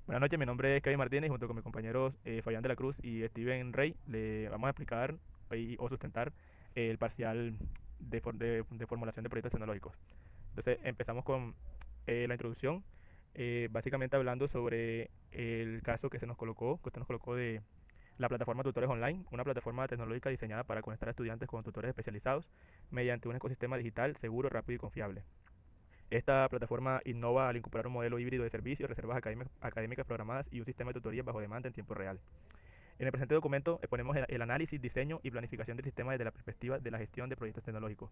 Buenas noches, mi nombre es Kevin Martínez y junto con mis compañeros Fabián de la Cruz y Steven Rey le vamos a explicar o sustentar el parcial de formulación de proyectos tecnológicos. Entonces empezamos con la introducción, básicamente hablando sobre el caso que usted nos colocó de la plataforma Tutores Online, una plataforma tecnológica diseñada para conectar a estudiantes con tutores especializados mediante un ecosistema digital seguro, rápido y confiable. Esta plataforma innova al incorporar un modelo híbrido de servicios, reservas académicas programadas y un sistema de tutorías bajo demanda en tiempo real. En el presente documento exponemos el análisis, diseño y planificación del sistema desde la perspectiva de la gestión de proyectos tecnológicos,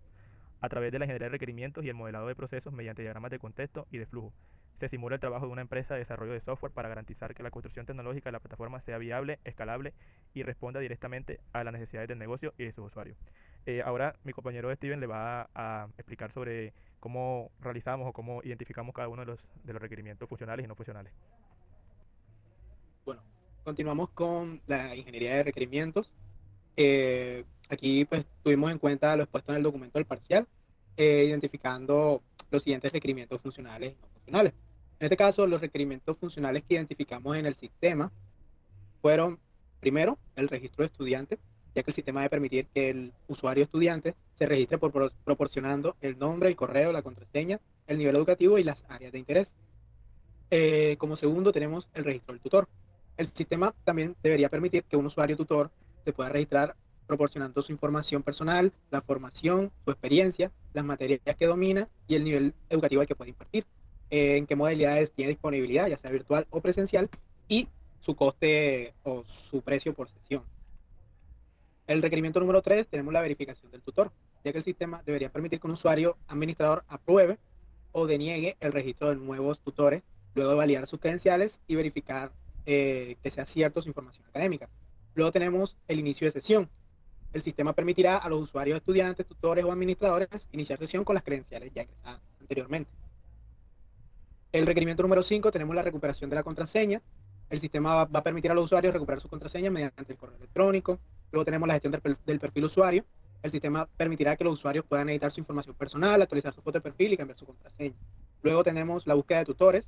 a través de la ingeniería de requerimientos y el modelado de procesos mediante diagramas de contexto y de flujo. Se simula el trabajo de una empresa de desarrollo de software para garantizar que la construcción tecnológica de la plataforma sea viable, escalable y responda directamente a las necesidades del negocio y de sus usuarios. Ahora mi compañero Steven le va a explicar sobre cómo realizamos o cómo identificamos cada uno de los requerimientos funcionales y no funcionales. Bueno, continuamos con la ingeniería de requerimientos. Aquí pues tuvimos en cuenta lo expuesto en el documento del parcial, identificando los siguientes requerimientos funcionales y no funcionales. En este caso, los requerimientos funcionales que identificamos en el sistema fueron, primero, el registro de estudiantes, ya que el sistema debe permitir que el usuario estudiante se registre proporcionando el nombre, el correo, la contraseña, el nivel educativo y las áreas de interés. Como segundo, tenemos el registro del tutor. El sistema también debería permitir que un usuario tutor se pueda registrar proporcionando su información personal, la formación, su experiencia, las materias que domina y el nivel educativo al que puede impartir, en qué modalidades tiene disponibilidad, ya sea virtual o presencial, y su coste o su precio por sesión. El requerimiento número 3 tenemos la verificación del tutor, ya que el sistema debería permitir que un usuario administrador apruebe o deniegue el registro de nuevos tutores, luego de validar sus credenciales y verificar que sea cierta su información académica. Luego tenemos el inicio de sesión. El sistema permitirá a los usuarios, estudiantes, tutores o administradores iniciar sesión con las credenciales ya ingresadas anteriormente. El requerimiento número 5 tenemos la recuperación de la contraseña. El sistema va a permitir a los usuarios recuperar su contraseña mediante el correo electrónico. Luego tenemos la gestión del perfil usuario. El sistema permitirá que los usuarios puedan editar su información personal, actualizar su foto de perfil y cambiar su contraseña. Luego tenemos la búsqueda de tutores.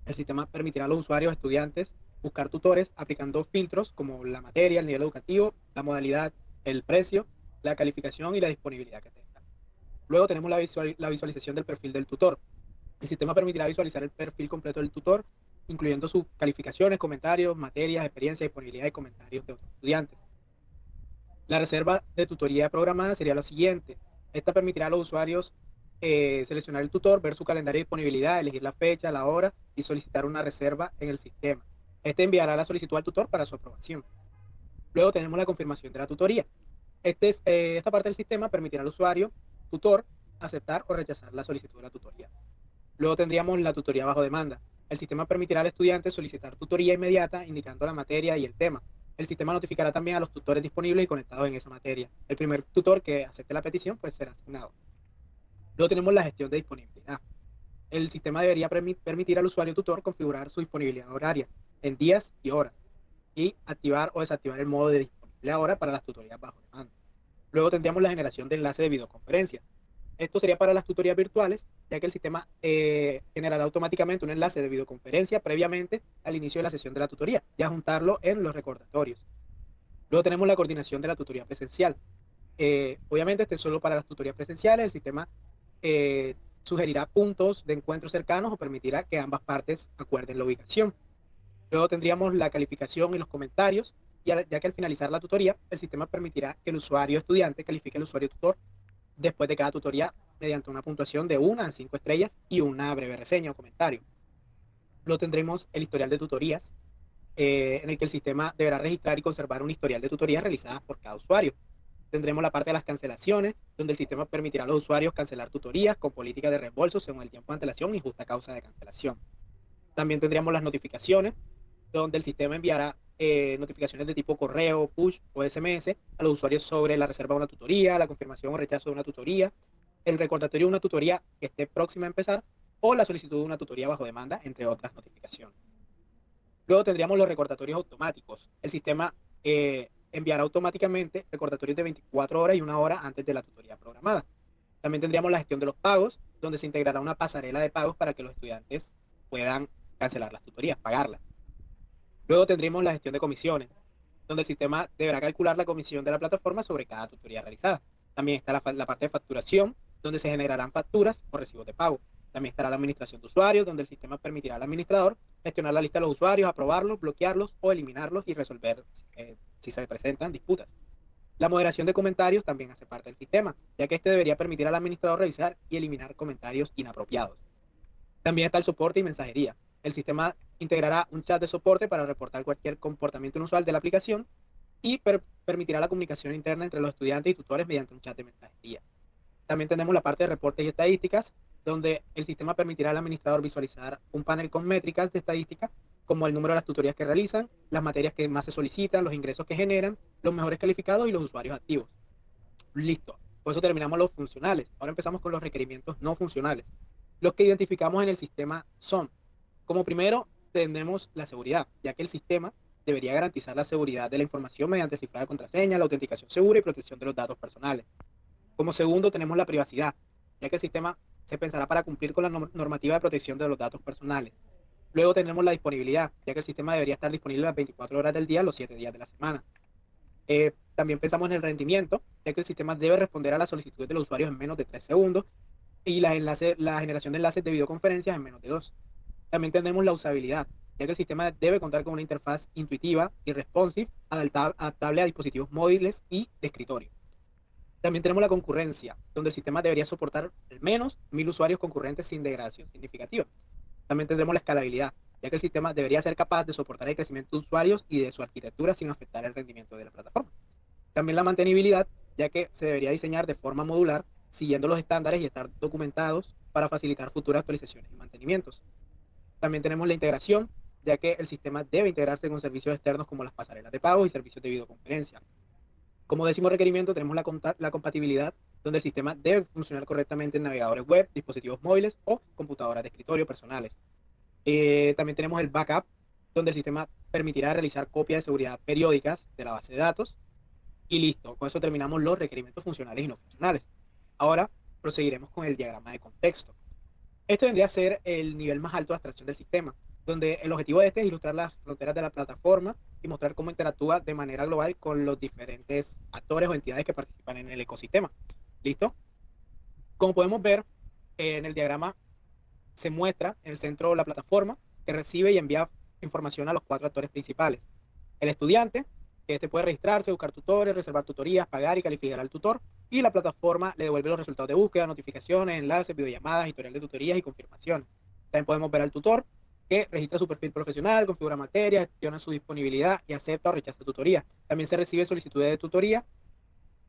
El sistema permitirá a los usuarios, estudiantes, buscar tutores aplicando filtros como la materia, el nivel educativo, la modalidad, el precio, la calificación y la disponibilidad que tenga. Luego tenemos la visualización del perfil del tutor. El sistema permitirá visualizar el perfil completo del tutor, incluyendo sus calificaciones, comentarios, materias, experiencia, disponibilidad y comentarios de otros estudiantes. La reserva de tutoría programada sería la siguiente. Esta permitirá a los usuarios seleccionar el tutor, ver su calendario de disponibilidad, elegir la fecha, la hora y solicitar una reserva en el sistema. Este enviará la solicitud al tutor para su aprobación. Luego tenemos la confirmación de la tutoría. Esta parte del sistema permitirá al usuario, tutor, aceptar o rechazar la solicitud de la tutoría. Luego tendríamos la tutoría bajo demanda. El sistema permitirá al estudiante solicitar tutoría inmediata indicando la materia y el tema. El sistema notificará también a los tutores disponibles y conectados en esa materia. El primer tutor que acepte la petición pues será asignado. Luego tenemos la gestión de disponibilidad. El sistema debería permitir al usuario tutor configurar su disponibilidad horaria en días y horas y activar o desactivar el modo de disponible ahora para las tutorías bajo demanda. Luego tendríamos la generación de enlace de videoconferencias. Esto sería para las tutorías virtuales, ya que el sistema generará automáticamente un enlace de videoconferencia previamente al inicio de la sesión de la tutoría, ya juntarlo en los recordatorios. Luego tenemos la coordinación de la tutoría presencial. Obviamente, este es solo para las tutorías presenciales. El sistema eh, sugerirá puntos de encuentro cercanos o permitirá que ambas partes acuerden la ubicación. Luego tendríamos la calificación y los comentarios, ya que al finalizar la tutoría, el sistema permitirá que el usuario estudiante califique al usuario tutor después de cada tutoría mediante una puntuación de 1 a 5 estrellas y una breve reseña o comentario. Luego tendremos el historial de tutorías, en el que el sistema deberá registrar y conservar un historial de tutorías realizadas por cada usuario. Tendremos la parte de las cancelaciones, donde el sistema permitirá a los usuarios cancelar tutorías con política de reembolso según el tiempo de antelación y justa causa de cancelación. También tendríamos las notificaciones, donde el sistema enviará notificaciones de tipo correo, push o SMS a los usuarios sobre la reserva de una tutoría, la confirmación o rechazo de una tutoría, el recordatorio de una tutoría que esté próxima a empezar o la solicitud de una tutoría bajo demanda, entre otras notificaciones. Luego tendríamos los recordatorios automáticos. El sistema enviará automáticamente recordatorios de 24 horas y 1 hora antes de la tutoría programada. También tendríamos la gestión de los pagos, donde se integrará una pasarela de pagos para que los estudiantes puedan cancelar las tutorías, pagarlas. Luego tendremos la gestión de comisiones, donde el sistema deberá calcular la comisión de la plataforma sobre cada tutoría realizada. También está la parte de facturación, donde se generarán facturas o recibos de pago. También estará la administración de usuarios, donde el sistema permitirá al administrador gestionar la lista de los usuarios, aprobarlos, bloquearlos o eliminarlos y resolver si se presentan disputas. La moderación de comentarios también hace parte del sistema, ya que este debería permitir al administrador revisar y eliminar comentarios inapropiados. También está el soporte y mensajería. El sistema integrará un chat de soporte para reportar cualquier comportamiento inusual de la aplicación y permitirá la comunicación interna entre los estudiantes y tutores mediante un chat de mensajería. También tenemos la parte de reportes y estadísticas, donde el sistema permitirá al administrador visualizar un panel con métricas de estadística, como el número de las tutorías que realizan, las materias que más se solicitan, los ingresos que generan, los mejores calificados y los usuarios activos. Listo. Por eso terminamos los funcionales. Ahora empezamos con los requerimientos no funcionales. Los que identificamos en el sistema son, como primero, tenemos la seguridad, ya que el sistema debería garantizar la seguridad de la información mediante cifrado de contraseña, la autenticación segura y protección de los datos personales. Como segundo, tenemos la privacidad, ya que el sistema se pensará para cumplir con la normativa de protección de los datos personales. Luego tenemos la disponibilidad, ya que el sistema debería estar disponible las 24 horas del día, los 7 días de la semana. También pensamos en el rendimiento, ya que el sistema debe responder a las solicitudes de los usuarios en menos de 3 segundos y la generación de enlaces de videoconferencias en menos de 2. También tenemos la usabilidad, ya que el sistema debe contar con una interfaz intuitiva y responsive, adaptable a dispositivos móviles y de escritorio. También tenemos la concurrencia, donde el sistema debería soportar al menos 1000 usuarios concurrentes sin degradación significativa. También tendremos la escalabilidad, ya que el sistema debería ser capaz de soportar el crecimiento de usuarios y de su arquitectura sin afectar el rendimiento de la plataforma. También la mantenibilidad, ya que se debería diseñar de forma modular, siguiendo los estándares y estar documentados para facilitar futuras actualizaciones y mantenimientos. También tenemos la integración, ya que el sistema debe integrarse con servicios externos como las pasarelas de pago y servicios de videoconferencia. Como décimo requerimiento tenemos la compatibilidad, donde el sistema debe funcionar correctamente en navegadores web, dispositivos móviles o computadoras de escritorio personales. También tenemos el backup, donde el sistema permitirá realizar copias de seguridad periódicas de la base de datos. Y listo, con eso terminamos los requerimientos funcionales y no funcionales. Ahora proseguiremos con el diagrama de contexto. Este vendría a ser el nivel más alto de abstracción del sistema, donde el objetivo de este es ilustrar las fronteras de la plataforma y mostrar cómo interactúa de manera global con los diferentes actores o entidades que participan en el ecosistema. ¿Listo? Como podemos ver, en el diagrama se muestra en el centro la plataforma que recibe y envía información a los 4 actores principales. El estudiante, que este puede registrarse, buscar tutores, reservar tutorías, pagar y calificar al tutor, y la plataforma le devuelve los resultados de búsqueda, notificaciones, enlaces, videollamadas, historial de tutorías y confirmaciones. También podemos ver al tutor, que registra su perfil profesional, configura materias, gestiona su disponibilidad y acepta o rechaza tutoría. También se recibe solicitudes de tutoría,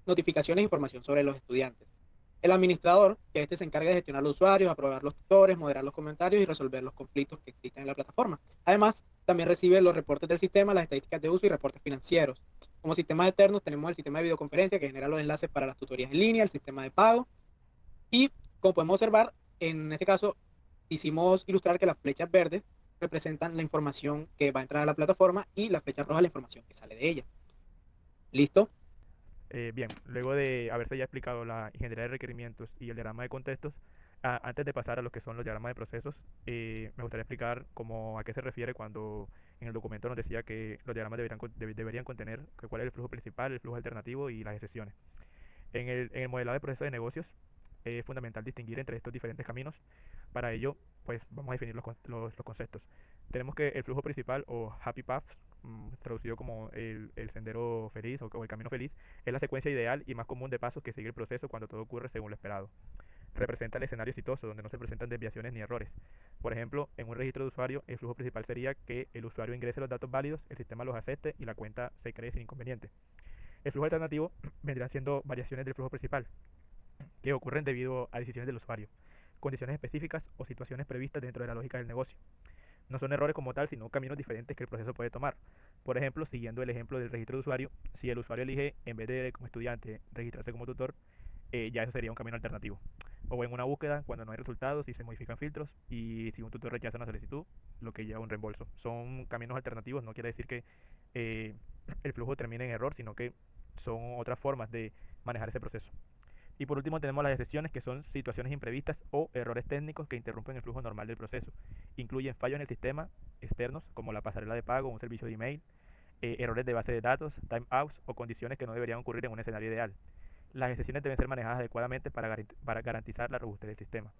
notificaciones e información sobre los estudiantes. El administrador, que este se encarga de gestionar los usuarios, aprobar los tutores, moderar los comentarios y resolver los conflictos que existen en la plataforma. Además, también recibe los reportes del sistema, las estadísticas de uso y reportes financieros. Como sistemas externos tenemos el sistema de videoconferencia que genera los enlaces para las tutorías en línea, el sistema de pago y, como podemos observar, en este caso hicimos ilustrar que las flechas verdes representan la información que va a entrar a la plataforma y las flechas rojas la información que sale de ella. ¿Listo? Bien, luego de haberse ya explicado la ingeniería de requerimientos y el diagrama de contextos, antes de pasar a lo que son los diagramas de procesos, me gustaría explicar cómo a qué se refiere cuando en el documento nos decía que los diagramas deberían contener cuál es el flujo principal, el flujo alternativo y las excepciones. En el modelado de procesos de negocios es fundamental distinguir entre estos diferentes caminos. Para ello, pues vamos a definir los conceptos. Tenemos que el flujo principal o happy path, traducido como el sendero feliz o el camino feliz, es la secuencia ideal y más común de pasos que sigue el proceso cuando todo ocurre según lo esperado. Representa el escenario exitoso donde no se presentan desviaciones ni errores. Por ejemplo, en un registro de usuario, el flujo principal sería que el usuario ingrese los datos válidos, el sistema los acepte y la cuenta se cree sin inconveniente. El flujo alternativo vendrán siendo variaciones del flujo principal que ocurren debido a decisiones del usuario, condiciones específicas o situaciones previstas dentro de la lógica del negocio. No son errores como tal, sino caminos diferentes que el proceso puede tomar. Por ejemplo, siguiendo el ejemplo del registro de usuario, si el usuario elige, en vez de como estudiante, registrarse como tutor, ya eso sería un camino alternativo. O en una búsqueda, cuando no hay resultados y se modifican filtros, y si un tutor rechaza una solicitud, lo que lleva a un reembolso. Son caminos alternativos, no quiere decir que el flujo termine en error, sino que son otras formas de manejar ese proceso. Y por último tenemos las excepciones, que son situaciones imprevistas o errores técnicos que interrumpen el flujo normal del proceso. Incluyen fallos en el sistema externos, como la pasarela de pago o un servicio de email, errores de base de datos, timeouts o condiciones que no deberían ocurrir en un escenario ideal. Las excepciones deben ser manejadas adecuadamente para garantizar la robustez del sistema.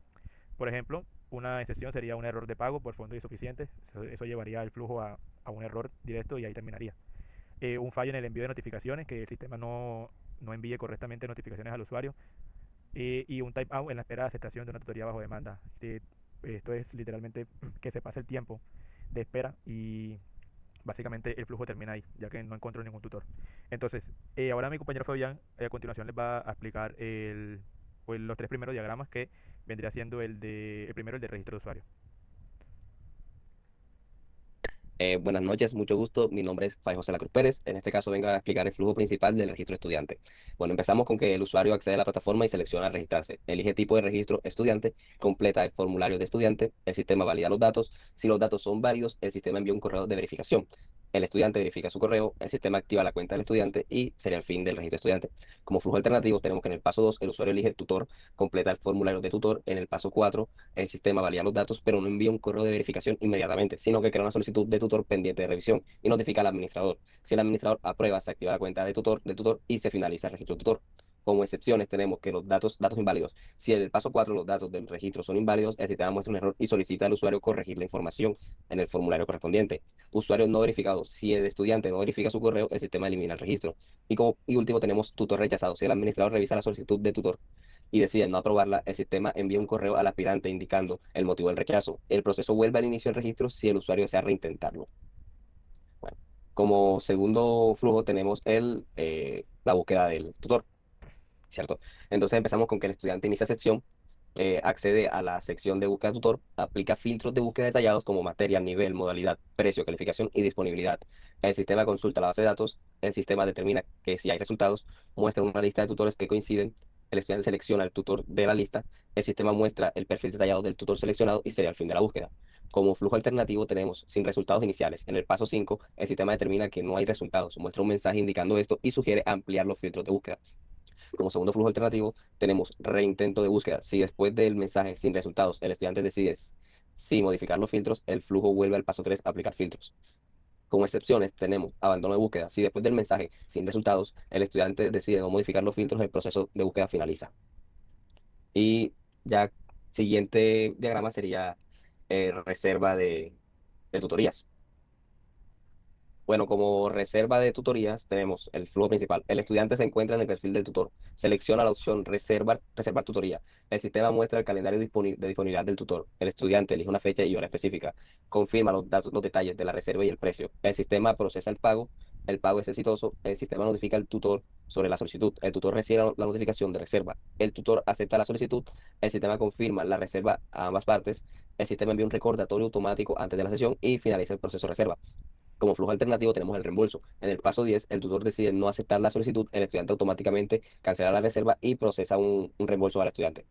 Por ejemplo, una excepción sería un error de pago por fondos insuficientes. Eso llevaría el flujo a un error directo y ahí terminaría. Un fallo en el envío de notificaciones, que el sistema no envíe correctamente notificaciones al usuario. Y un timeout en la espera de aceptación de una tutoría bajo demanda. Esto es literalmente que se pase el tiempo de espera y básicamente el flujo termina ahí, ya que no encuentro ningún tutor. Entonces, ahora mi compañero Fabián a continuación les va a explicar pues, los tres primeros diagramas, que vendría siendo el primero, el de registro de usuario. Buenas noches, mucho gusto. Mi nombre es Fay José La Cruz Pérez. En este caso vengo a explicar el flujo principal del registro estudiante. Bueno, empezamos con que el usuario accede a la plataforma y selecciona registrarse. Elige tipo de registro estudiante, completa el formulario de estudiante, el sistema valida los datos. Si los datos son válidos, el sistema envía un correo de verificación. El estudiante verifica su correo, el sistema activa la cuenta del estudiante y sería el fin del registro estudiante. Como flujo alternativo, tenemos que en el paso 2 el usuario elige el tutor, completa el formulario de tutor. En el paso 4 el sistema valida los datos, pero no envía un correo de verificación inmediatamente, sino que crea una solicitud de tutor pendiente de revisión y notifica al administrador. Si el administrador aprueba, se activa la cuenta de tutor y se finaliza el registro tutor. Como excepciones tenemos que los datos inválidos. Si en el paso 4 los datos del registro son inválidos, el sistema muestra un error y solicita al usuario corregir la información en el formulario correspondiente. Usuario no verificado. Si el estudiante no verifica su correo, el sistema elimina el registro. Y último tenemos tutor rechazado. Si el administrador revisa la solicitud de tutor y decide no aprobarla, el sistema envía un correo al aspirante indicando el motivo del rechazo. El proceso vuelve al inicio del registro si el usuario desea reintentarlo. Bueno, como segundo flujo tenemos la búsqueda del tutor, ¿cierto? Entonces empezamos con que el estudiante inicia sesión, accede a la sección de búsqueda de tutor, aplica filtros de búsqueda detallados como materia, nivel, modalidad, precio, calificación y disponibilidad. El sistema consulta la base de datos, el sistema determina que si hay resultados, muestra una lista de tutores que coinciden, el estudiante selecciona el tutor de la lista, el sistema muestra el perfil detallado del tutor seleccionado y sería el fin de la búsqueda. Como flujo alternativo tenemos sin resultados iniciales. En el paso 5, el sistema determina que no hay resultados, muestra un mensaje indicando esto y sugiere ampliar los filtros de búsqueda. Como segundo flujo alternativo, tenemos reintento de búsqueda. Si después del mensaje sin resultados el estudiante decide sí modificar los filtros, el flujo vuelve al paso 3, aplicar filtros. Como excepciones, tenemos abandono de búsqueda. Si después del mensaje sin resultados el estudiante decide no modificar los filtros, el proceso de búsqueda finaliza. Y ya siguiente diagrama sería reserva de tutorías. Bueno, como reserva de tutorías tenemos el flujo principal. El estudiante se encuentra en el perfil del tutor. Selecciona la opción reservar tutoría. El sistema muestra el calendario de disponibilidad del tutor. El estudiante elige una fecha y hora específica. Confirma los detalles de la reserva y el precio. El sistema procesa el pago. El pago es exitoso. El sistema notifica al tutor sobre la solicitud. El tutor recibe la notificación de reserva. El tutor acepta la solicitud. El sistema confirma la reserva a ambas partes. El sistema envía un recordatorio automático antes de la sesión y finaliza el proceso de reserva. Como flujo alternativo tenemos el reembolso. En el paso 10, el tutor decide no aceptar la solicitud, el estudiante automáticamente cancela la reserva y procesa un reembolso al estudiante.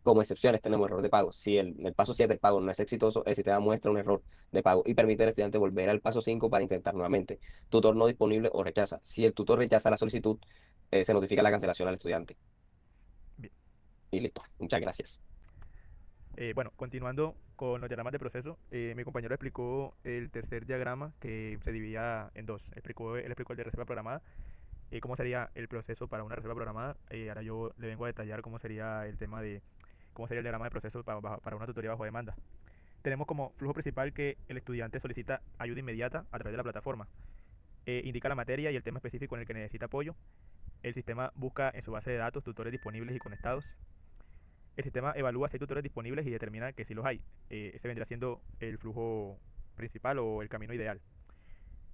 Como excepciones tenemos error de pago. Si en el paso 7 el pago no es exitoso, el sistema muestra un error de pago y permite al estudiante volver al paso 5 para intentar nuevamente. Tutor no disponible o rechaza. Si el tutor rechaza la solicitud, se notifica la cancelación al estudiante. Bien. Y listo. Muchas gracias. Bueno, continuando con los diagramas de proceso, mi compañero explicó el tercer diagrama, que se dividía en dos. Él explicó el de reserva programada, cómo sería el proceso para una reserva programada. Ahora yo le vengo a detallar cómo sería el tema de cómo sería el diagrama de proceso para una tutoría bajo demanda. Tenemos como flujo principal que el estudiante solicita ayuda inmediata a través de la plataforma. Indica la materia y el tema específico en el que necesita apoyo. El sistema busca en su base de datos tutores disponibles y conectados. El sistema evalúa si hay tutores disponibles y determina que sí los hay. Ese vendrá siendo el flujo principal o el camino ideal.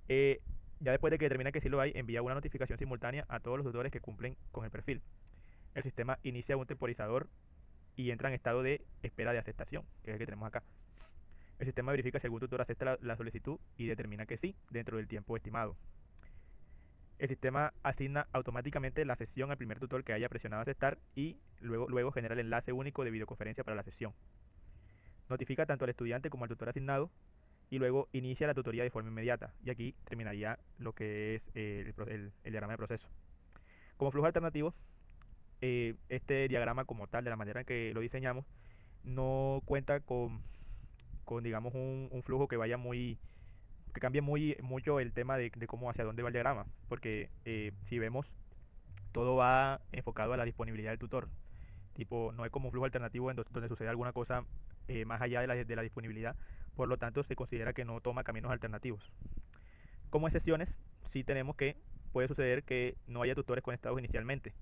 Eh, ya después de que determina que sí lo hay, envía una notificación simultánea a todos los tutores que cumplen con el perfil. El sistema inicia un temporizador y entra en estado de espera de aceptación, que es el que tenemos acá. El sistema verifica si algún tutor acepta la solicitud y determina que sí, dentro del tiempo estimado. El sistema asigna automáticamente la sesión al primer tutor que haya presionado aceptar y luego genera el enlace único de videoconferencia para la sesión. Notifica tanto al estudiante como al tutor asignado y luego inicia la tutoría de forma inmediata. Y aquí terminaría lo que es el diagrama de proceso. Como flujo alternativo, este diagrama como tal, de la manera en que lo diseñamos, no cuenta con digamos, un flujo que vaya muy, que cambie mucho el tema de cómo hacia dónde va el diagrama, porque si vemos, todo va enfocado a la disponibilidad del tutor. Tipo, no es como un flujo alternativo donde sucede alguna cosa más allá de la disponibilidad, por lo tanto se considera que no toma caminos alternativos. Como excepciones, sí tenemos que puede suceder que no haya tutores conectados inicialmente.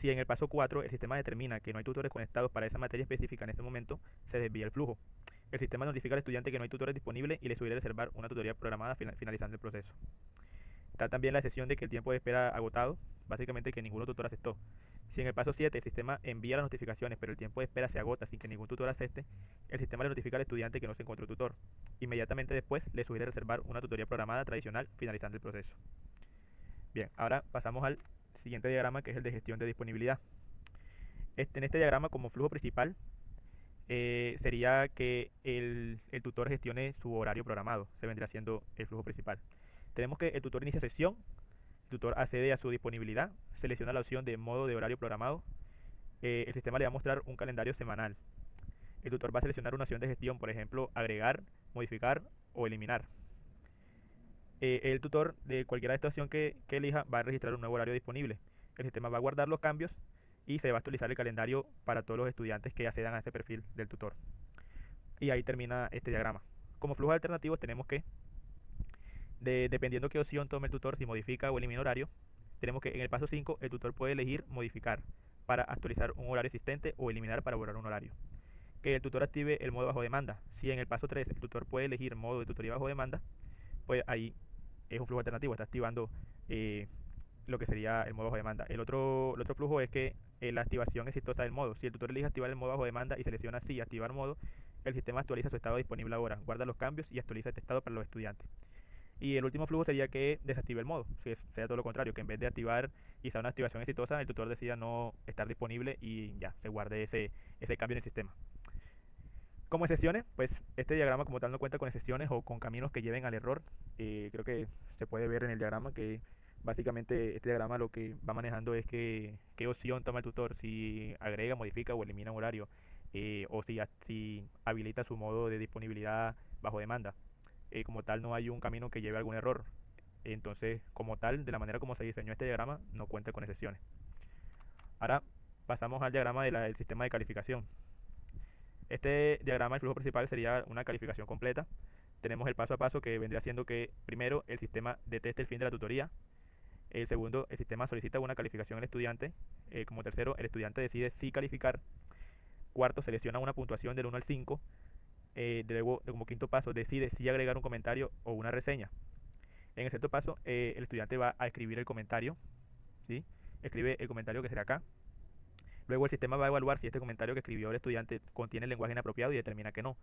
Si en el paso 4 el sistema determina que no hay tutores conectados para esa materia específica en ese momento, se desvía el flujo. El sistema notifica al estudiante que no hay tutores disponibles y le sugiere reservar una tutoría programada finalizando el proceso. Está también la excepción de que el tiempo de espera agotado, básicamente que ninguno tutor aceptó. Si en el paso 7 el sistema envía las notificaciones, pero el tiempo de espera se agota sin que ningún tutor acepte, el sistema le notifica al estudiante que no se encontró tutor. Inmediatamente después le sugiere reservar una tutoría programada tradicional finalizando el proceso. Bien, ahora pasamos al siguiente diagrama, que es el de gestión de disponibilidad. En este diagrama, como flujo principal, sería que el tutor gestione su horario programado, se vendría siendo el flujo principal. Tenemos que el tutor inicia sesión, el tutor accede a su disponibilidad, selecciona la opción de modo de horario programado, el sistema le va a mostrar un calendario semanal. El tutor va a seleccionar una opción de gestión, por ejemplo, agregar, modificar o eliminar. El tutor de cualquiera de esta opción que elija va a registrar un nuevo horario disponible. El sistema va a guardar los cambios y se va a actualizar el calendario para todos los estudiantes que accedan a ese perfil del tutor. Y ahí termina este diagrama. Como flujos alternativos tenemos que, dependiendo qué opción tome el tutor, si modifica o elimina horario, tenemos que en el paso 5 el tutor puede elegir modificar para actualizar un horario existente o eliminar para borrar un horario. Que el tutor active el modo bajo demanda. Si en el paso 3 el tutor puede elegir modo de tutoría bajo demanda, pues ahí es un flujo alternativo, está activando lo que sería el modo bajo demanda. El otro flujo es que la activación exitosa del modo. Si el tutor elige activar el modo bajo demanda y selecciona sí, activar modo, el sistema actualiza su estado disponible ahora, guarda los cambios y actualiza este estado para los estudiantes. Y el último flujo sería que desactive el modo, que sea todo lo contrario, que en vez de activar y sea una activación exitosa, el tutor decida no estar disponible y ya, se guarde ese cambio en el sistema. Como excepciones, pues este diagrama como tal no cuenta con excepciones o con caminos que lleven al error. Creo que se puede ver en el diagrama que básicamente este diagrama lo que va manejando es qué opción toma el tutor, si agrega, modifica o elimina un horario, o si habilita su modo de disponibilidad bajo demanda. Como tal no hay un camino que lleve a algún error. Entonces, como tal, de la manera como se diseñó este diagrama, no cuenta con excepciones. Ahora pasamos al diagrama del sistema de calificación. Este diagrama, el flujo principal, sería una calificación completa. Tenemos el paso a paso que vendría siendo que primero el sistema detecta el fin de la tutoría. El segundo, el sistema solicita una calificación al estudiante. Como tercero, el estudiante decide si calificar. Cuarto, selecciona una puntuación del 1 al 5. Luego, como quinto paso, decide si agregar un comentario o una reseña. En el sexto paso, el estudiante va a escribir el comentario, ¿sí? Escribe el comentario que será acá. Luego el sistema va a evaluar si este comentario que escribió el estudiante contiene lenguaje inapropiado y determina que no.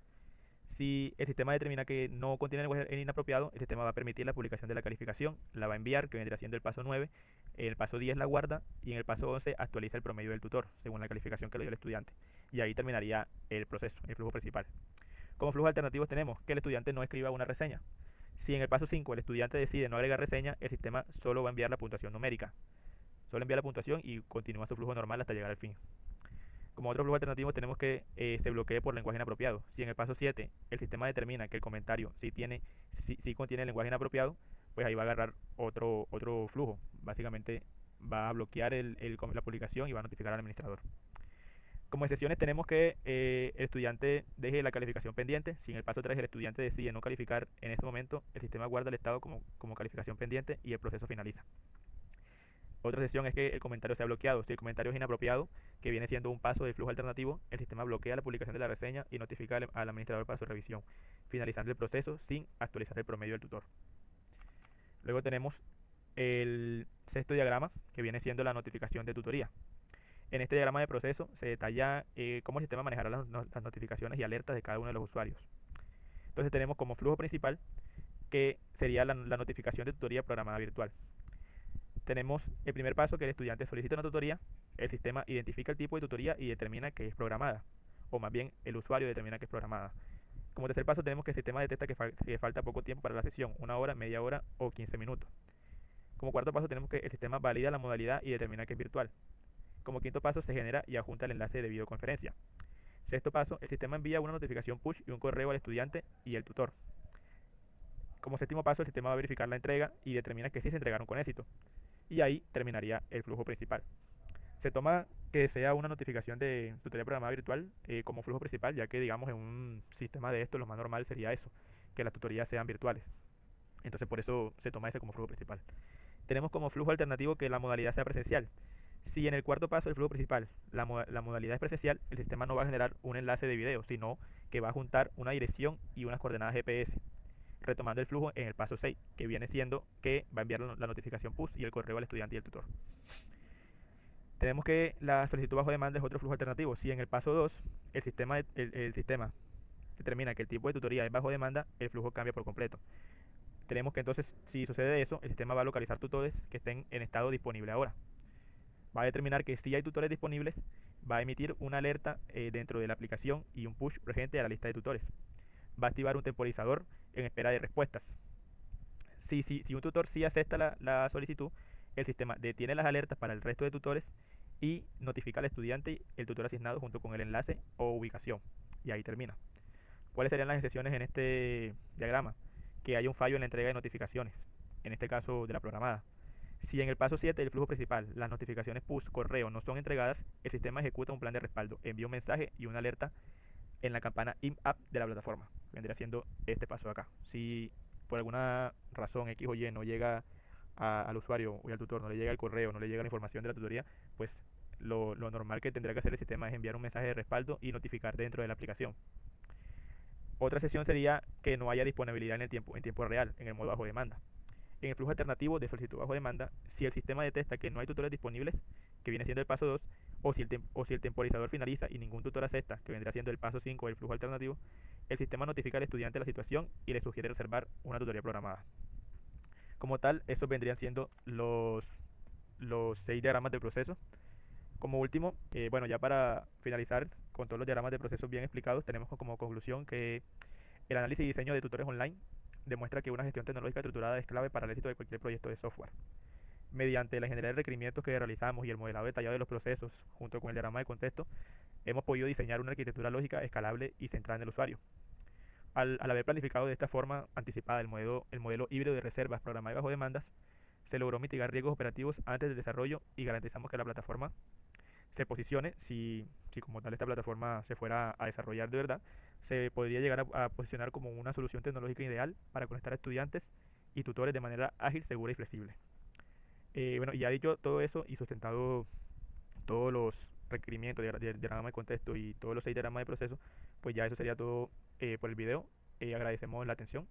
Si el sistema determina que no contiene lenguaje inapropiado, el sistema va a permitir la publicación de la calificación, la va a enviar, que vendría siendo el paso 9, el paso 10 la guarda y en el paso 11 actualiza el promedio del tutor, según la calificación que le dio el estudiante. Y ahí terminaría el proceso, el flujo principal. Como flujos alternativos tenemos que el estudiante no escriba una reseña. Si en el paso 5 el estudiante decide no agregar reseña, el sistema solo va a enviar la puntuación numérica. Solo envía la puntuación y continúa su flujo normal hasta llegar al fin. Como otro flujo alternativo tenemos que se bloquee por lenguaje inapropiado. Si en el paso 7 el sistema determina que el comentario sí contiene lenguaje inapropiado, pues ahí va a agarrar otro flujo. Básicamente va a bloquear la publicación y va a notificar al administrador. Como excepciones tenemos que el estudiante deje la calificación pendiente. Si en el paso 3 el estudiante decide no calificar en este momento, el sistema guarda el estado como calificación pendiente y el proceso finaliza. Otra excepción es que el comentario sea bloqueado. Si el comentario es inapropiado, que viene siendo un paso del flujo alternativo, el sistema bloquea la publicación de la reseña y notifica al administrador para su revisión, finalizando el proceso sin actualizar el promedio del tutor. Luego tenemos el sexto diagrama, que viene siendo la notificación de tutoría. En este diagrama de proceso se detalla cómo el sistema manejará las notificaciones y alertas de cada uno de los usuarios. Entonces tenemos como flujo principal que sería la notificación de tutoría programada virtual. Tenemos el primer paso, que el estudiante solicita una tutoría, el sistema identifica el tipo de tutoría y determina que es programada, o más bien el usuario determina que es programada. Como tercer paso tenemos que el sistema detecta que falta poco tiempo para la sesión, 1 hora, media hora o 15 minutos. Como cuarto paso tenemos que el sistema valida la modalidad y determina que es virtual. Como quinto paso, se genera y adjunta el enlace de videoconferencia. Sexto paso, el sistema envía una notificación push y un correo al estudiante y el tutor. Como séptimo paso, el sistema va a verificar la entrega y determina que sí se entregaron con éxito. Y ahí terminaría el flujo principal. Se toma que sea una notificación de tutoría programada virtual como flujo principal, ya que digamos en un sistema de esto lo más normal sería eso, que las tutorías sean virtuales. Entonces por eso se toma ese como flujo principal. Tenemos como flujo alternativo que la modalidad sea presencial. Si en el cuarto paso del flujo principal la modalidad es presencial, el sistema no va a generar un enlace de video, sino que va a juntar una dirección y unas coordenadas GPS, retomando el flujo en el paso 6, que viene siendo que va a enviar la notificación push y el correo al estudiante y al tutor. Tenemos que la solicitud bajo demanda es otro flujo alternativo. Si en el paso 2 el sistema determina que el tipo de tutoría es bajo demanda, el flujo cambia por completo. Tenemos que entonces, si sucede eso, el sistema va a localizar tutores que estén en estado disponible ahora. Va a determinar que si hay tutores disponibles, va a emitir una alerta dentro de la aplicación y un push urgente a la lista de tutores. Va a activar un temporizador en espera de respuestas. Si un tutor sí acepta la solicitud, el sistema detiene las alertas para el resto de tutores y notifica al estudiante el tutor asignado junto con el enlace o ubicación. Y ahí termina. ¿Cuáles serían las excepciones en este diagrama? Que haya un fallo en la entrega de notificaciones, en este caso de la programada. Si en el paso 7 del flujo principal las notificaciones push correo no son entregadas, el sistema ejecuta un plan de respaldo, envía un mensaje y una alerta en la campana IMAP de la plataforma. Vendría siendo este paso de acá. Si por alguna razón X o Y no llega al usuario o al tutor, no le llega el correo, no le llega la información de la tutoría, pues lo normal que tendrá que hacer el sistema es enviar un mensaje de respaldo y notificar dentro de la aplicación. Otra excepción sería que no haya disponibilidad en tiempo real, en el modo bajo demanda. En el flujo alternativo de solicitud bajo demanda, si el sistema detecta que no hay tutores disponibles, que viene siendo el paso 2, o si el temporizador finaliza y ningún tutor acepta, que vendrá siendo el paso 5 del flujo alternativo, el sistema notifica al estudiante la situación y le sugiere reservar una tutoría programada. Como tal, esos vendrían siendo los 6 diagramas de proceso. Como último, bueno, ya para finalizar con todos los diagramas de procesos bien explicados, tenemos como conclusión que el análisis y diseño de tutores online demuestra que una gestión tecnológica estructurada es clave para el éxito de cualquier proyecto de software. Mediante la ingeniería de requerimientos que realizamos y el modelado detallado de los procesos, junto con el diagrama de contexto, hemos podido diseñar una arquitectura lógica escalable y centrada en el usuario. Al haber planificado de esta forma anticipada el modelo híbrido de reservas programadas bajo demandas, se logró mitigar riesgos operativos antes del desarrollo y garantizamos que la plataforma se posicione, si como tal esta plataforma se fuera a desarrollar de verdad, se podría llegar a posicionar como una solución tecnológica ideal para conectar a estudiantes y tutores de manera ágil, segura y flexible. Bueno, y ya dicho todo eso y sustentado todos los requerimientos de diagrama de contexto y todos los 6 diagramas de proceso, pues ya eso sería todo por el video. Agradecemos la atención.